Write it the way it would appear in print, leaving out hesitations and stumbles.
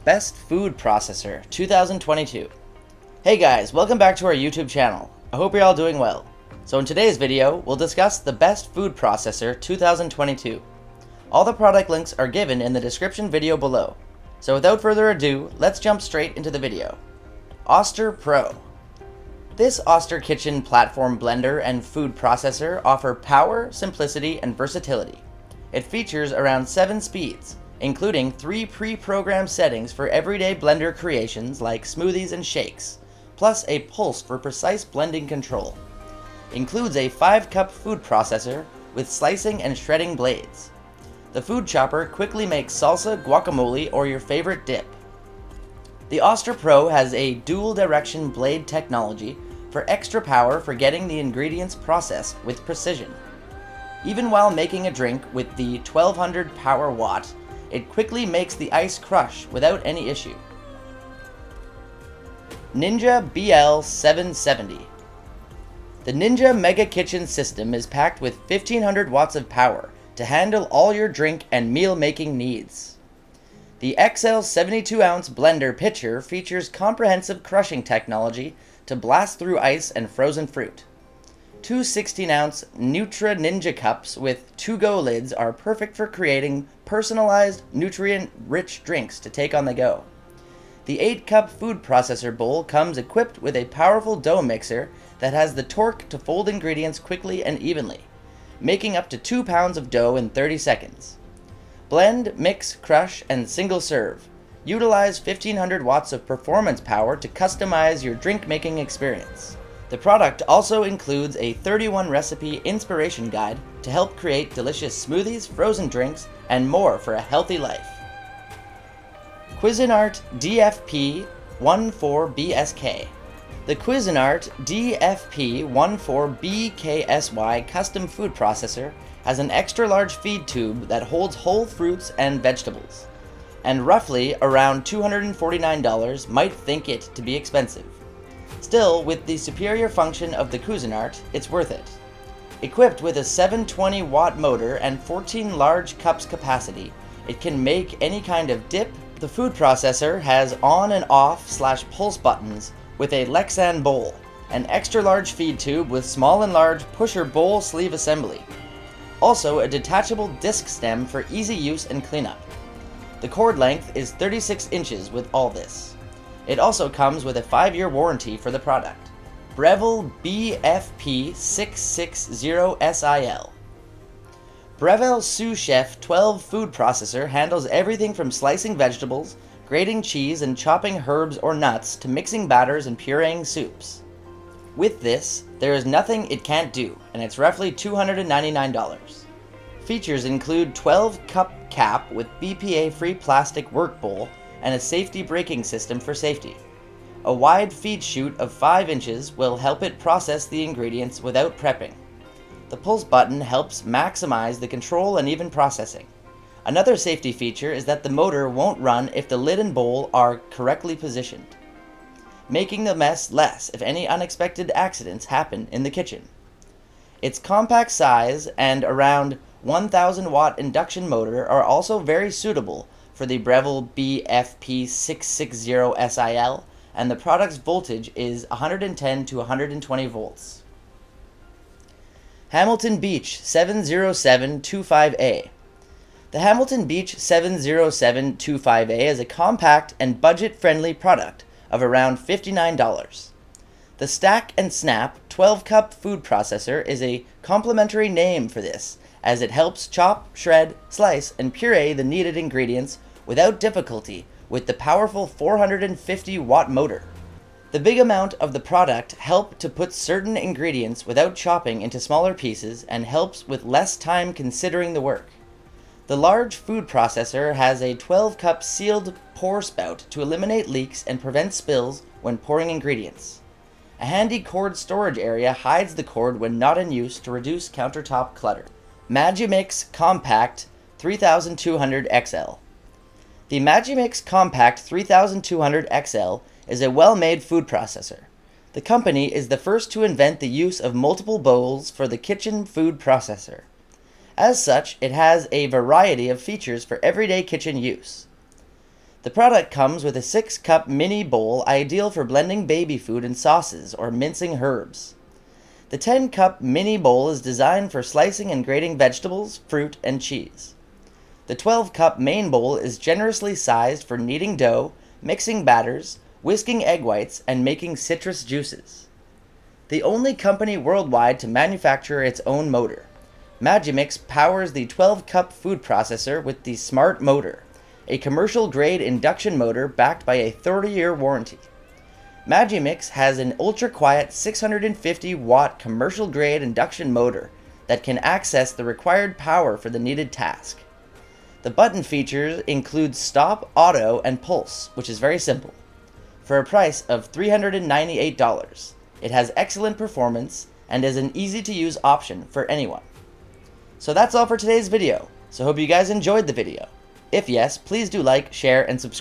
Best Food Processor 2022. Hey guys, welcome back to our YouTube channel. I hope you're all doing well. So in today's video, we'll discuss the Best Food Processor 2022. All the product links are given in the description video below. So without further ado, let's jump straight into the video. Oster Pro. This Oster Kitchen Platform Blender and Food Processor offer power, simplicity, and versatility. It features around 7 speeds, including 3 pre-programmed settings for everyday blender creations like smoothies and shakes, plus a pulse for precise blending control. Includes a 5-cup food processor with slicing and shredding blades. The food chopper quickly makes salsa, guacamole, or your favorite dip. The Oster Pro has a dual direction blade technology for extra power for getting the ingredients processed with precision. Even while making a drink with the 1200 power watt, it quickly makes the ice crush without any issue. Ninja BL770. The Ninja Mega Kitchen system is packed with 1500 watts of power to handle all your drink and meal making needs. The XL 72-ounce blender pitcher features comprehensive crushing technology to blast through ice and frozen fruit. Two 16-ounce Nutri Ninja Cups with to-go lids are perfect for creating personalized, nutrient-rich drinks to take on the go. The 8-cup food processor bowl comes equipped with a powerful dough mixer that has the torque to fold ingredients quickly and evenly, making up to 2 pounds of dough in 30 seconds. Blend, mix, crush, and single serve. Utilize 1500 watts of performance power to customize your drink-making experience. The product also includes a 31 recipe inspiration guide to help create delicious smoothies, frozen drinks, and more for a healthy life. Cuisinart DFP14BSK. The Cuisinart DFP14BSK custom food processor has an extra large feed tube that holds whole fruits and vegetables, and roughly around $249 might think it to be expensive. Still, with the superior function of the Cuisinart, it's worth it. Equipped with a 720 watt motor and 14 large cups capacity, it can make any kind of dip. The food processor has on and off / pulse buttons with a Lexan bowl, an extra large feed tube with small and large pusher bowl sleeve assembly. Also a detachable disc stem for easy use and cleanup. The cord length is 36 inches with all this. It also comes with a 5-year warranty for the product. Breville BFP660SIL. Breville Sous Chef 12 food processor handles everything from slicing vegetables, grating cheese, and chopping herbs or nuts to mixing batters and pureeing soups. With this, there is nothing it can't do, and it's roughly $299. Features include 12-cup cap with BPA-free plastic work bowl and a safety braking system for safety. A wide feed chute of 5 inches will help it process the ingredients without prepping. The pulse button helps maximize the control and even processing. Another safety feature is that the motor won't run if the lid and bowl are correctly positioned, making the mess less if any unexpected accidents happen in the kitchen. Its compact size and around 1000 watt induction motor are also very suitable for the Breville BFP660SIL, and the product's voltage is 110 to 120 volts. Hamilton Beach 70725A. The Hamilton Beach 70725A is a compact and budget-friendly product of around $59. The Stack and Snap 12-cup food processor is a complimentary name for this, as it helps chop, shred, slice, and puree the needed ingredients without difficulty with the powerful 450 watt motor. The big amount of the product helps to put certain ingredients without chopping into smaller pieces and helps with less time considering the work. The large food processor has a 12-cup sealed pour spout to eliminate leaks and prevent spills when pouring ingredients. A handy cord storage area hides the cord when not in use to reduce countertop clutter. Magimix Compact 3200 XL. The Magimix Compact 3200 XL is a well-made food processor. The company is the first to invent the use of multiple bowls for the kitchen food processor. As such, it has a variety of features for everyday kitchen use. The The product comes with a 6-cup mini bowl ideal for blending baby food and sauces or mincing herbs. The 10-cup mini bowl is designed for slicing and grating vegetables, fruit, and cheese. The 12-cup main bowl is generously sized for kneading dough, mixing batters, whisking egg whites, and making citrus juices. The only company worldwide to manufacture its own motor, Magimix powers the 12-cup food processor with the Smart Motor, a commercial-grade induction motor backed by a 30-year warranty. Magimix has an ultra-quiet 650-watt commercial-grade induction motor that can access the required power for the needed task. The button features include stop, auto, and pulse, which is very simple. For a price of $398, it has excellent performance and is an easy-to-use option for anyone. So that's all for today's video, so hope you guys enjoyed the video. If yes, please do like, share, and subscribe.